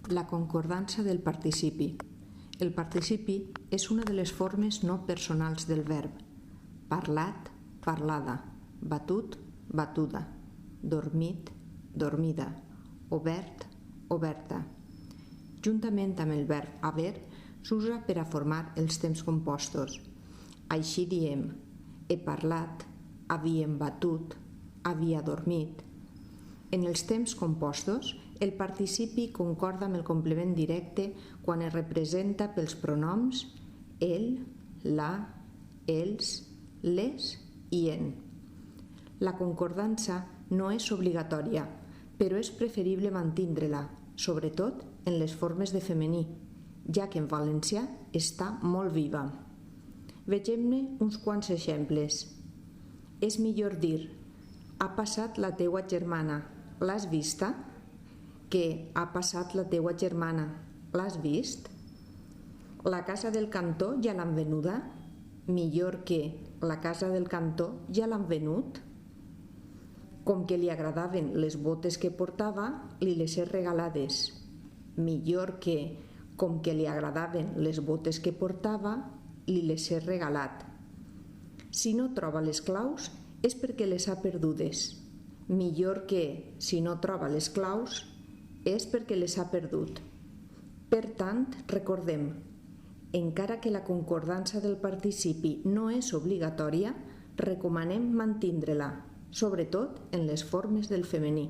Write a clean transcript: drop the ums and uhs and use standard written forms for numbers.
La concordança del participi. El participi és una de les formes no personals del verb. Parlat, parlada, batut, batuda, dormit, dormida, obert, oberta. Juntament amb el verb haver, s'usa per a formar els temps compostos. Així diem: he parlat, havíem batut, havia dormit. En els temps compostos, el participi concorda amb el complement directe quan es representa pels pronoms el, la, els, les i en. La concordança no és obligatòria, però és preferible mantindre-la, sobretot en les formes de femení, ja que en valencià està molt viva. Vegem-ne uns quants exemples. És millor dir: ha passat la teua germana, l'has vista? Que ha passat la teua germana, l'has vist? La casa del cantó ja l'han venuda? Millor que la casa del cantó ja l'han venut? Com que li agradaven les botes que portava, li les he regalades. Millor que com que li agradaven les botes que portava, li les he regalat. Si no troba les claus és perquè les ha perdudes. Millor que, si no troba les claus, és perquè les ha perdut. Per tant, recordem, encara que la concordança del participi no és obligatòria, recomanem mantindre-la, sobretot en les formes del femení.